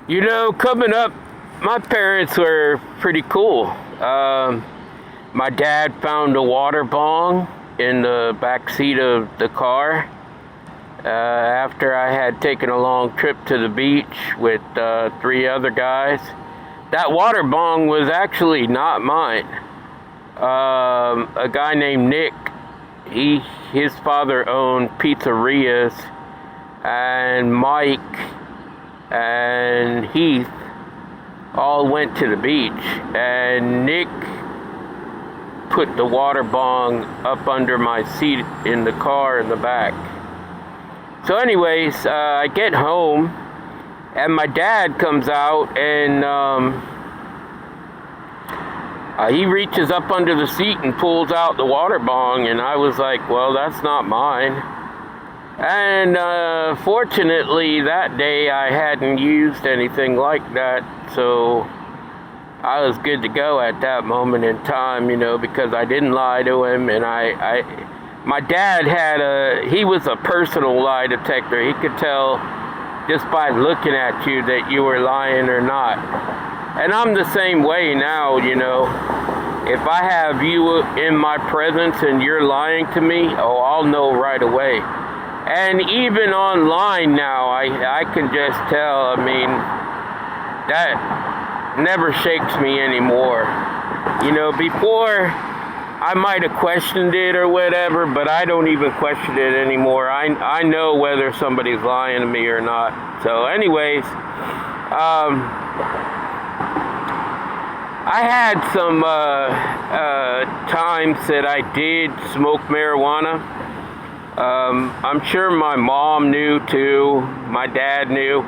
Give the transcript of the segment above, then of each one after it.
You know, coming up, my parents were pretty cool. My dad found a water bong in the back seat of the car after I had taken a long trip to the beach with three other guys. That water bong was actually not mine. A guy named Nick, his father owned pizzerias, and Mike and Heath all went to the beach, and Nick put the water bong up under my seat in the car in the back. So anyways, I get home, and my dad comes out, and he reaches up under the seat and pulls out the water bong, and I was like, well, that's not mine. And fortunately, that day I hadn't used anything like that, so I was good to go at that moment in time, you know, because I didn't lie to him, and my dad he was a personal lie detector. He could tell just by looking at you that you were lying or not. And I'm the same way now, you know. If I have you in my presence and you're lying to me, oh, I'll know right away. And even online now, I can just tell. I mean, that never shakes me anymore. You know, before I might have questioned it or whatever, but I don't even question it anymore. I know whether somebody's lying to me or not. So anyways, I had some times that I did smoke marijuana. I'm sure my mom knew too, my dad knew,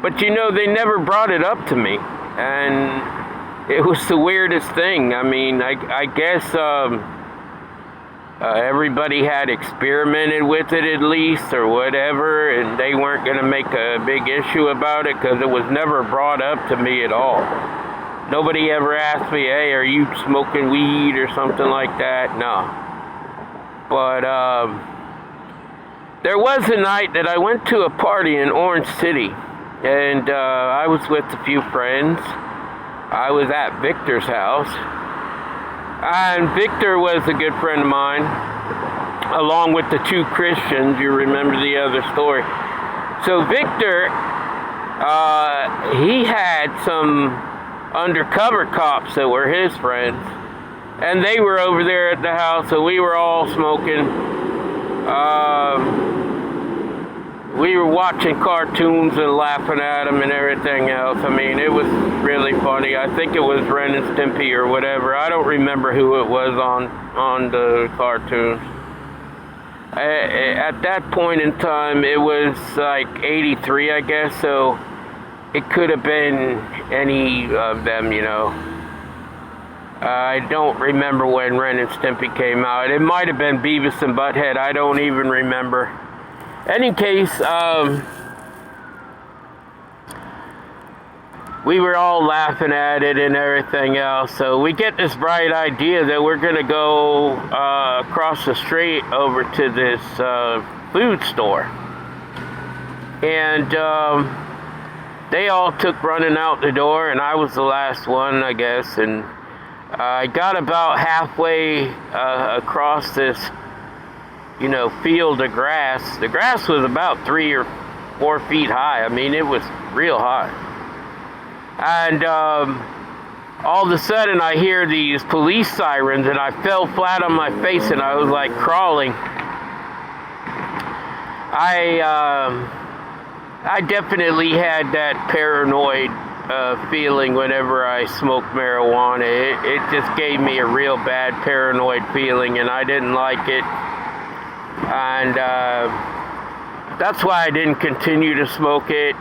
but you know, they never brought it up to me, and it was the weirdest thing. I mean, I guess everybody had experimented with it at least, or whatever, and they weren't going to make a big issue about it, because it was never brought up to me at all. Nobody ever asked me, hey, are you smoking weed or something like that? No. But there was a night that I went to a party in Orange City, and I was with a few friends. I was at Victor's house, and Victor was a good friend of mine, along with the two Christians. You remember the other story. So Victor, he had some undercover cops that were his friends, and they were over there at the house, and we were all smoking. We were watching cartoons and laughing at them and everything else. I mean, it was really funny. I think it was Ren and Stimpy or whatever. I don't remember who it was on the cartoons. At that point in time, it was like 83, I guess, so it could have been any of them, you know. I don't remember when Ren and Stimpy came out. It might have been Beavis and Butthead. I don't even remember. Any case, we were all laughing at it and everything else. So we get this bright idea that we're going to go across the street over to this food store. And they all took running out the door, and I was the last one, I guess. And I got about halfway across this, you know, field of grass. The grass was about 3 or 4 feet high. I mean, it was real high. And all of a sudden, I hear these police sirens, and I fell flat on my face, and I was like crawling. I definitely had that paranoid feeling whenever I smoked marijuana. It just gave me a real bad paranoid feeling, and I didn't like it. And that's why I didn't continue to smoke it.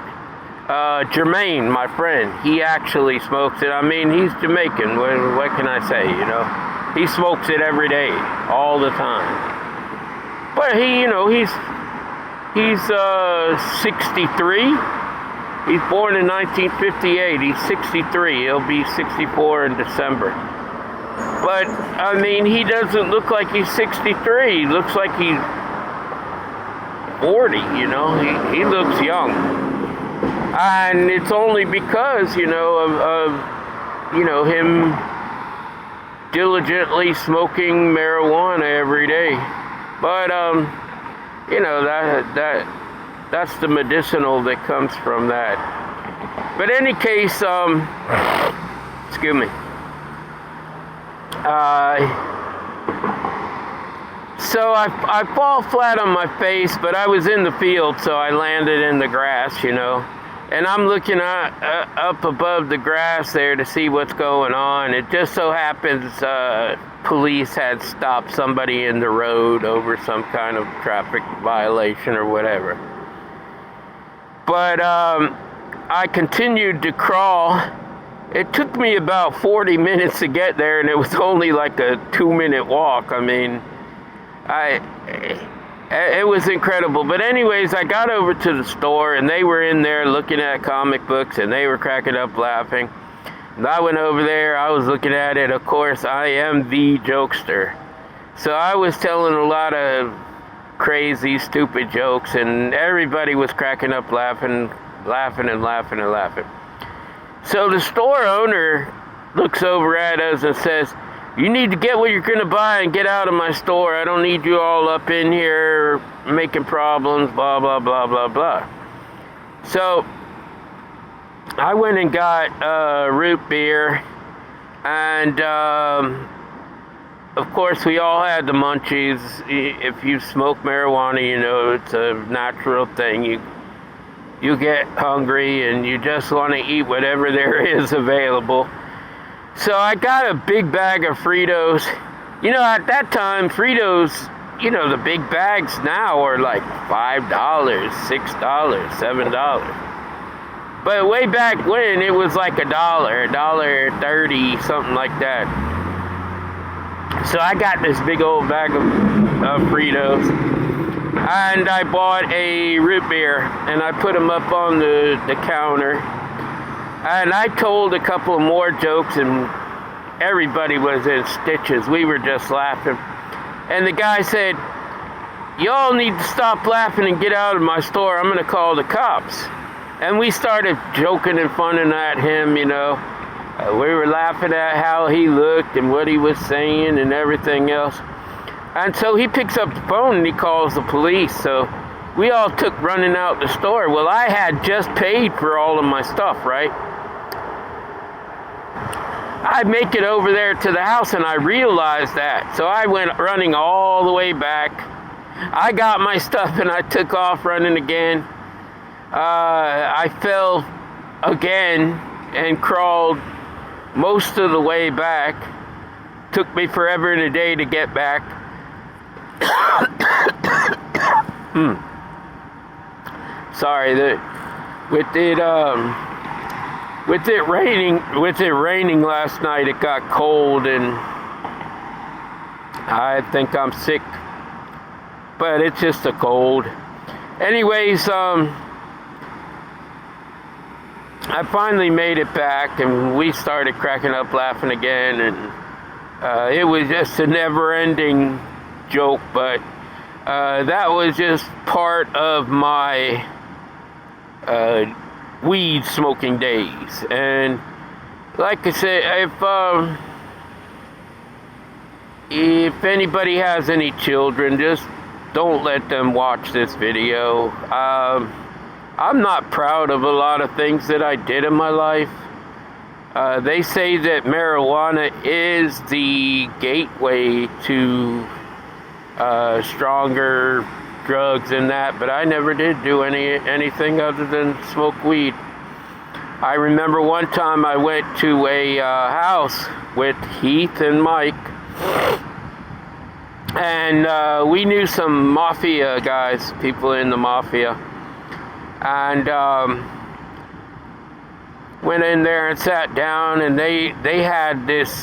Jermaine, my friend, he actually smokes it. I mean, he's Jamaican. What can I say, you know? He smokes it every day, all the time. But he, you know, he's 63. He's born in 1958. He's 63. He'll be 64 in December. But, I mean, he doesn't look like he's 63. He looks like he's 40, you know? He looks young. And it's only because, of him diligently smoking marijuana every day. But, that's the medicinal that comes from that. But in any case, excuse me. So I fall flat on my face, but I was in the field, so I landed in the grass, And I'm looking up above the grass there to see what's going on. It just so happens police had stopped somebody in the road over some kind of traffic violation or whatever. But I continued to crawl. It took me about 40 minutes to get there, and it was only like a 2-minute walk. I mean, it was incredible. But anyways, I got over to the store, and they were in there looking at comic books, and they were cracking up laughing. And I went over there, I was looking at it. Of course, I am the jokester. So I was telling a lot of crazy, stupid jokes, and everybody was cracking up laughing. So the store owner looks over at us and says, "You need to get what you're going to buy and get out of my store. I don't need you all up in here making problems, blah, blah, blah, blah, blah." So I went and got root beer, and of course we all had the munchies. If you smoke marijuana, it's a natural thing. You get hungry and you just want to eat whatever there is available. So I got a big bag of Fritos. At that time, Fritos, the big bags now are like $5, $6, $7. But way back when, it was like $1.30, something like that. So I got this big old bag of Fritos. And I bought a root beer, and I put them up on the counter. And I told a couple of more jokes, and everybody was in stitches. We were just laughing. And the guy said, "Y'all need to stop laughing and get out of my store. I'm going to call the cops." And we started joking and funning at him, we were laughing at how he looked and what he was saying and everything else. And so he picks up the phone and he calls the police. So we all took running out the store. Well, I had just paid for all of my stuff, right? I make it over there to the house, and I realized that. So I went running all the way back. I got my stuff, and I took off running again. I fell again and crawled most of the way back. Took me forever and a day to get back. Sorry, with it raining last night, it got cold, and I think I'm sick. But it's just a cold. Anyways, I finally made it back, and we started cracking up laughing again, and it was just a never-ending joke, but that was just part of my weed smoking days. And like I said, if anybody has any children, just don't let them watch this video. I'm not proud of a lot of things that I did in my life. They say that marijuana is the gateway to stronger drugs and that, but I never did do anything other than smoke weed. I remember one time I went to a house with Heath and Mike, and we knew some mafia guys, people in the mafia, and went in there and sat down, and they had this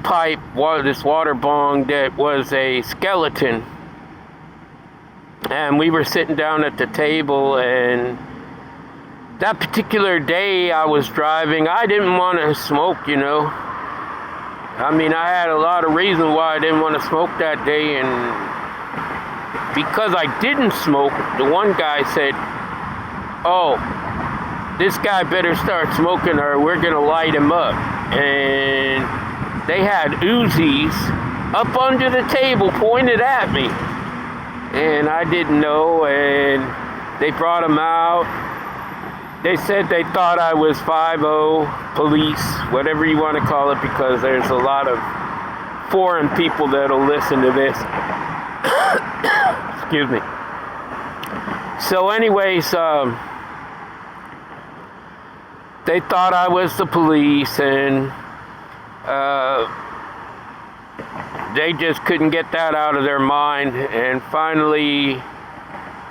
pipe, this water bong that was a skeleton. And we were sitting down at the table, and that particular day I was driving. I didn't want to smoke, I mean, I had a lot of reasons why I didn't want to smoke that day, and because I didn't smoke, the one guy said, oh, this guy better start smoking or we're going to light him up. And they had Uzis up under the table pointed at me. And I didn't know, and they brought him out. They said they thought I was 5-0 police, whatever you want to call it, because there's a lot of foreign people that'll listen to this. Excuse me. So anyways, they thought I was the police, and they just couldn't get that out of their mind. And finally,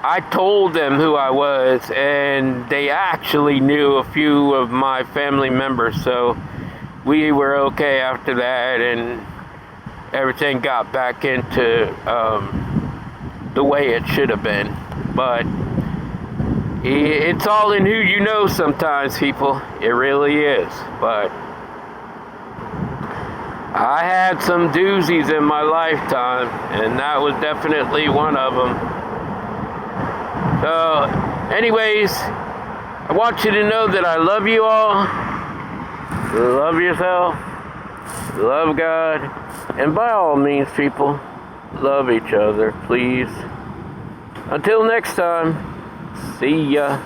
I told them who I was, and they actually knew a few of my family members, so we were okay after that, and everything got back into the way it should have been. But it's all in who you know sometimes, people. It really is. But I had some doozies in my lifetime, and that was definitely one of them. So, anyways, I want you to know that I love you all. Love yourself. Love God. And by all means, people, love each other, please. Until next time, see ya.